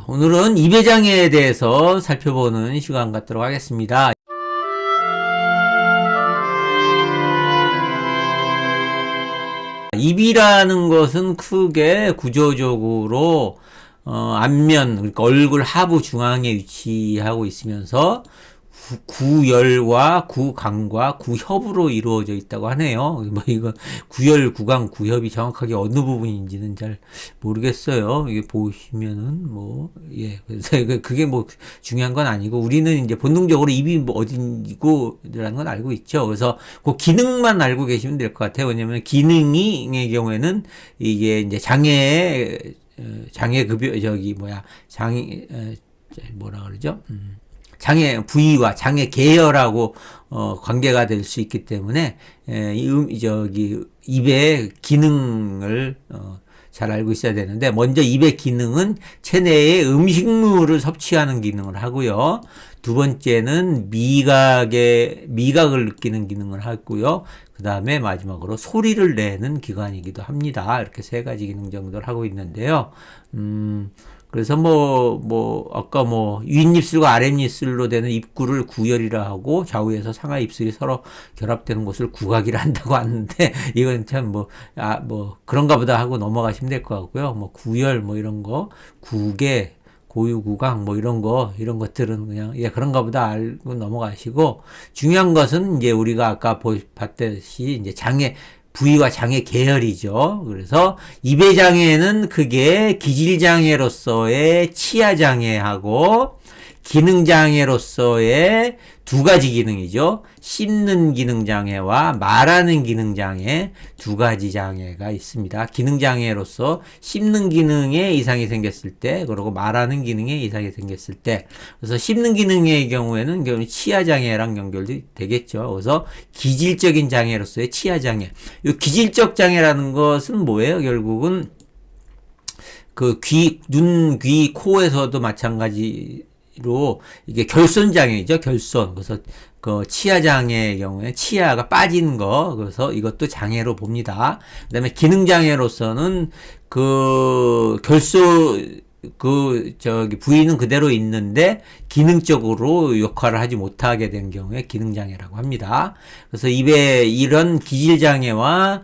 오늘은 입의장애에 대해서 살펴보는 시간 갖도록 하겠습니다. 입이라는 것은 크게 구조적으로 앞면, 그러니까 얼굴 하부 중앙에 위치하고 있으면서 구열과 구강과 구협으로 이루어져 있다고 하네요. 뭐 이거 구열, 구강, 구협이 정확하게 어느 부분인지는 잘 모르겠어요. 이게 보시면은 그래서 그게 뭐 중요한 건 아니고 우리는 이제 본능적으로 입이 뭐 어딘지고라는 건 알고 있죠. 그래서 그 기능만 알고 계시면 될 것 같아요. 왜냐면 기능의 경우에는 이게 이제 장애급여 뭐라 그러죠? 장애 부위와 장애 계열하고 관계가 될 수 있기 때문에 입의 기능을 잘 알고 있어야 되는데, 먼저 입의 기능은 체내에 음식물을 섭취하는 기능을 하고요. 두 번째는 미각을 느끼는 기능을 하고요. 그 다음에 마지막으로 소리를 내는 기관이기도 합니다. 이렇게 세 가지 기능 정도를 하고 있는데요. 그래서 아까 윗입술과 아랫입술로 되는 입구를 구열이라 하고, 좌우에서 상하 입술이 서로 결합되는 곳을 구각이라 한다고 하는데, 이건 참 그런가 보다 하고 넘어가시면 될 것 같고요. 구열, 이런 거, 구개, 고유구강, 이런 것들은 그냥, 그런가 보다 알고 넘어가시고, 중요한 것은 이제 우리가 아까 봤듯이 이제 부위와 장애 계열이죠. 그래서 입의 장애는 크게 기질장애로서의 치아장애하고 기능장애로서의 두 가지 기능이죠. 씹는 기능장애와 말하는 기능장애, 두 가지 장애가 있습니다. 기능장애로서 씹는 기능에 이상이 생겼을 때, 그리고 말하는 기능에 이상이 생겼을 때, 그래서 씹는 기능의 경우에는 치아장애랑 연결이 되겠죠. 그래서 기질적인 장애로서의 치아장애. 이 기질적 장애라는 것은 뭐예요? 결국은 눈, 귀, 코에서도 마찬가지 로 이게 결손장애이죠. 결손. 그래서 그 치아장애의 경우에 치아가 빠지는 거, 그래서 이것도 장애로 봅니다. 그다음에 기능장애로서는 부위는 그대로 있는데 기능적으로 역할을 하지 못하게 된 경우에 기능장애라고 합니다. 그래서 입의 이런 기질장애와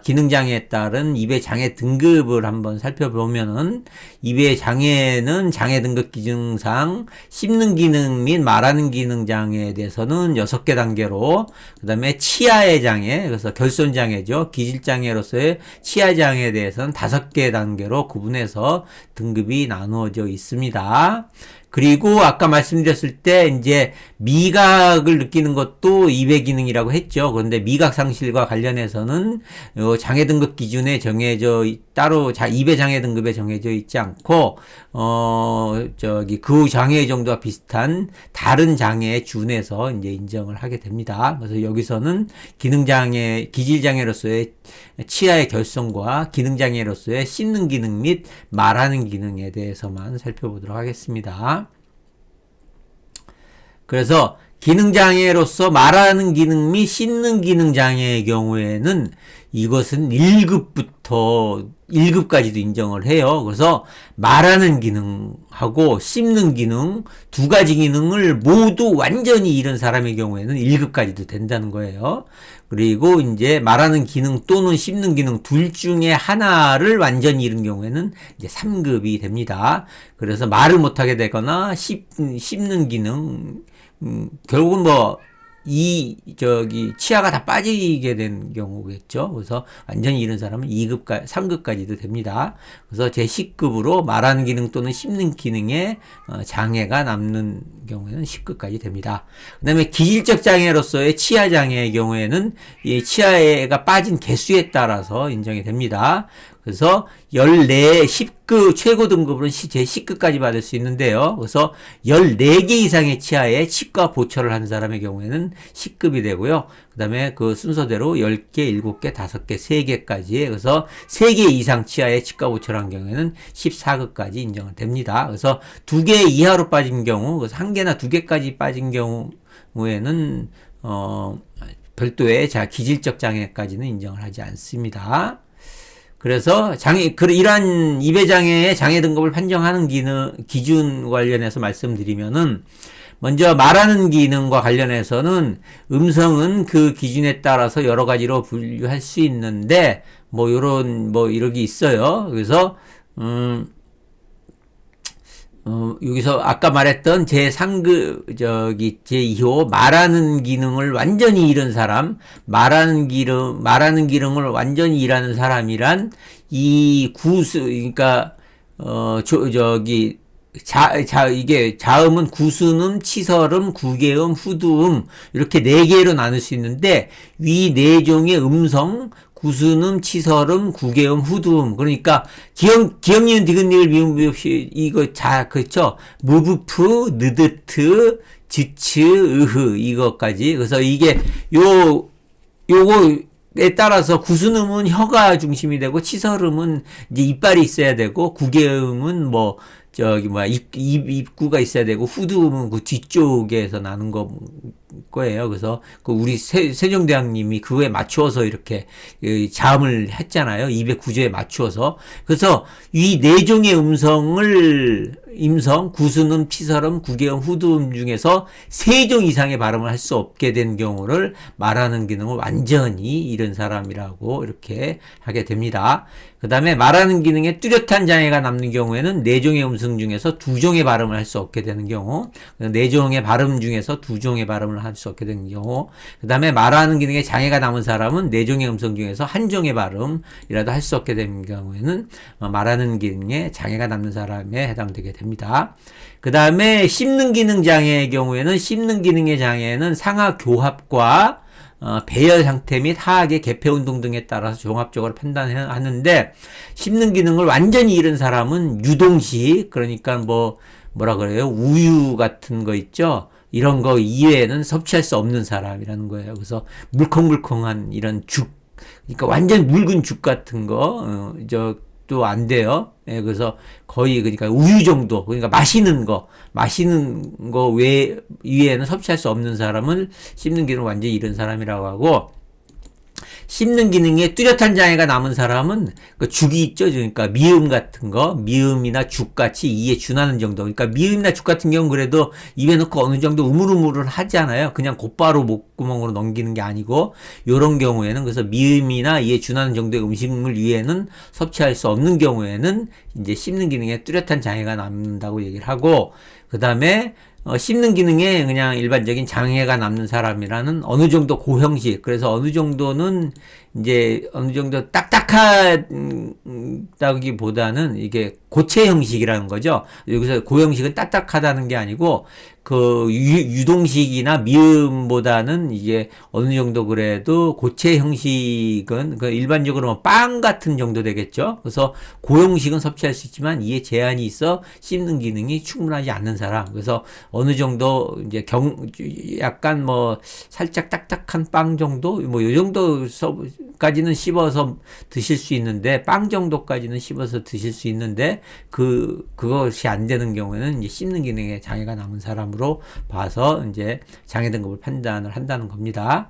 기능장애에 따른 입의 장애 등급을 한번 살펴보면은, 입의 장애는 장애 등급 기준상 씹는 기능 및 말하는 기능 장애에 대해서는 6개 단계로, 그 다음에 치아의 장애, 그래서 결손장애죠. 기질장애로서의 치아장애에 대해서는 5개 단계로 구분해서 등급이 나누어져 있습니다. 그리고 아까 말씀드렸을 때 이제 미각을 느끼는 것도 입의 기능이라고 했죠. 그런데 미각 상실과 관련해서는 장애 등급 기준에 정해져 따로 입의 장애 등급에 정해져 있지 않고 그 장애 정도와 비슷한 다른 장애에 준해서 이제 인정을 하게 됩니다. 그래서 여기서는 기능장애, 기질장애로서의 치아의 결손과 기능장애로서의 씹는 기능 및 말하는 기능에 대해서만 살펴보도록 하겠습니다. 그래서 기능장애로서 말하는 기능 및 씹는 기능장애의 경우에는 이것은 1급부터 1급까지도 인정을 해요. 그래서 말하는 기능하고 씹는 기능 두 가지 기능을 모두 완전히 잃은 사람의 경우에는 1급까지도 된다는 거예요. 그리고 이제 말하는 기능 또는 씹는 기능 둘 중에 하나를 완전히 잃은 경우에는 이제 3급이 됩니다. 그래서 말을 못하게 되거나 씹는 기능, 결국은 치아가 다 빠지게 된 경우겠죠. 그래서 완전히 잃은 사람은 3급까지도 됩니다. 그래서 제10급으로 말하는 기능 또는 씹는 기능에 장애가 남는 경우에는 10급까지 됩니다. 그 다음에 기질적 장애로서의 치아장애의 경우에는 이 치아가 빠진 개수에 따라서 인정이 됩니다. 그래서 10급, 최고 등급으로는 제10급까지 받을 수 있는데요. 그래서 14개 이상의 치아에 치과 보철을 한 사람의 경우에는 10급이 되고요. 그 다음에 그 순서대로 10개, 7개, 5개, 3개까지, 그래서 3개 이상 치아에 치과 보철한 경우에는 14급까지 인정을 됩니다. 그래서 2개 이하로 빠진 경우, 그래서 1개나 2개까지 빠진 경우에는, 별도의 기질적 장애까지는 인정을 하지 않습니다. 그래서 이러한 입의 장애 등급을 판정하는 기준 관련해서 말씀드리면은, 먼저 말하는 기능과 관련해서는 음성은 그 기준에 따라서 여러 가지로 분류할 수 있는데, 이렇게 있어요. 그래서, 여기서 아까 말했던 제2호 말하는 기능을 완전히 잃은 사람, 말하는 기능을 완전히 잃는 사람이란 그러니까, 이게 자음은 구순음, 치설음, 구개음, 후두음, 이렇게 네 개로 나눌 수 있는데, 위 네 종의 음성, 구순음, 치설음, 구개음, 후두음. 그러니까, 기억니은, 디귿니을, 미음, 비읍시, 그쵸? 무브프, 느드트, 지츠, 으흐, 이것까지. 그래서 요거에 따라서 구순음은 혀가 중심이 되고, 치설음은 이제 이빨이 있어야 되고, 구개음은 입구가 있어야 되고, 후두음은 그 뒤쪽에서 나는 거예요. 그래서 우리 세종대왕님이 그거에 맞추어서 이렇게 자음을 했잖아요. 입의 구조에 맞추어서. 그래서 이 네 종의 임성, 구순음, 치설음, 구개음, 후두음 중에서 세 종 이상의 발음을 할 수 없게 된 경우를 말하는 기능을 완전히 잃은 사람이라고 이렇게 하게 됩니다. 그 다음에 말하는 기능에 뚜렷한 장애가 남는 경우에는 네 종의 음성 중에서 두 종의 발음을 할 수 없게 되는 경우, 네 종의 발음 중에서 두 종의 발음을 할 수 없게 되는 경우, 그 다음에 말하는 기능에 장애가 남은 사람은 네 종의 음성 중에서 한 종의 발음이라도 할 수 없게 되는 경우에는 말하는 기능에 장애가 남는 사람에 해당되게 됩니다. 그 다음에 씹는 기능 장애의 경우에는 씹는 기능의 장애는 상하 교합과 배열 상태 및 하악의 개폐 운동 등에 따라서 종합적으로 판단하는데, 씹는 기능을 완전히 잃은 사람은 유동식, 그러니까 뭐라 그래요? 우유 같은 거 있죠? 이런 거 이외에는 섭취할 수 없는 사람이라는 거예요. 그래서 물컹물컹한 이런 그러니까 완전 묽은 죽 같은 거, 또 안 돼요. 예, 그래서 그러니까 우유 정도, 그러니까 마시는 거 이외에는 섭취할 수 없는 사람을 씹는 기능을 완전히 잃은 사람이라고 하고, 씹는 기능에 뚜렷한 장애가 남은 사람은 그 죽이 있죠. 그러니까 미음 같은 거, 미음이나 죽같이 이에 준하는 정도. 그러니까 미음이나 죽 같은 경우는 그래도 입에 넣고 어느 정도 우물우물을 하잖아요. 그냥 곧바로 목구멍으로 넘기는 게 아니고, 요런 경우에는 그래서 미음이나 이에 준하는 정도의 음식물 위에는 섭취할 수 없는 경우에는 이제 씹는 기능에 뚜렷한 장애가 남는다고 얘기를 하고, 그 다음에 씹는 기능에 그냥 일반적인 장애가 남는 사람이라는 어느 정도 고형식, 그래서 어느 정도는 이제 어느 정도 딱딱하다기보다는 이게 고체 형식이라는 거죠. 여기서 고형식은 딱딱하다는 게 아니고 유동식이나 미음보다는 이게 어느 정도 그래도 고체 형식은 일반적으로 빵 같은 정도 되겠죠. 그래서 고형식은 섭취할 수 있지만 이에 제한이 있어 씹는 기능이 충분하지 않는 사람. 그래서 어느 정도 이제 약간 살짝 딱딱한 빵 정도, 요 정도까지는 씹어서 드실 수 있는데, 빵 정도까지는 씹어서 드실 수 있는데, 그것이 안 되는 경우에는 이제 씹는 기능에 장애가 남은 사람으로 봐서 이제 장애 등급을 판단을 한다는 겁니다.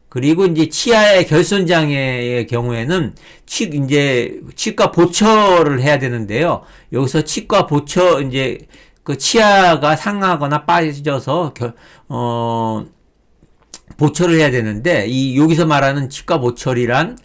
그리고 이제 치아의 결손 장애의 경우에는 이제 치과 보철을 해야 되는데요. 여기서 치과 보철, 이제 그 치아가 상하거나 빠져서 보철을 해야 되는데, 여기서 말하는 치과 보철을 한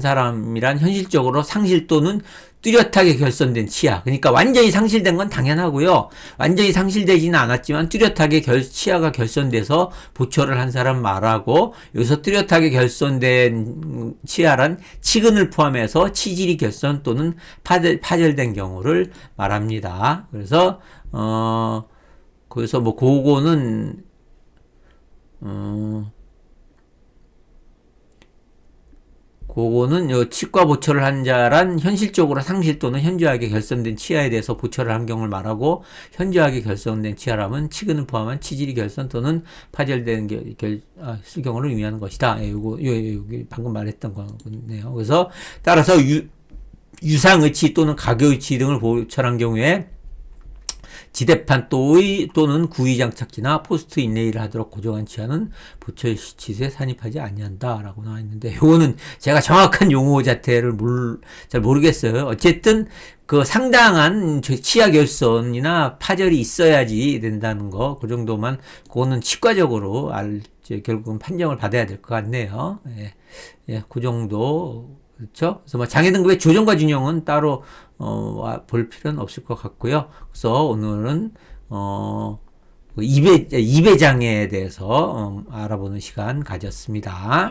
사람이란 현실적으로 상실 또는 뚜렷하게 결손된 치아. 그러니까 완전히 상실된 건 당연하고요. 완전히 상실되지는 않았지만 뚜렷하게 치아가 결손돼서 보철을 한 사람 말하고, 여기서 뚜렷하게 결손된 치아란 치근을 포함해서 치질이 결손 또는 파절된 경우를 말합니다. 그래서 그거는 그거는 치과 보철을 한 자란 현실적으로 상실 또는 현저하게 결손된 치아에 대해서 보철을 한 경우를 말하고, 현저하게 결손된 치아라면 치근을 포함한 치질이 결손 또는 파절된 경우를 의미하는 것이다. 요거 방금 말했던 거네요. 그래서 따라서 유상의치 또는 가교의치 등을 보철한 경우에 지대판 또는 구의 장착지나 포스트 인레이를 하도록 고정한 치아는 보철 시트에 산입하지 아니한다라고 나와 있는데, 요거는 제가 정확한 용어 자체를 잘 모르겠어요. 어쨌든 그 상당한 치아 결손이나 파절이 있어야지 된다는 거, 그 정도만, 그거는 치과적으로 결국은 판정을 받아야 될 것 같네요. 예, 예, 그 정도. 그렇죠? 그래서 뭐 장애 등급의 조정과 준용은 따로 볼 필요는 없을 것 같고요. 그래서 오늘은 입의 장애에 대해서 알아보는 시간 가졌습니다.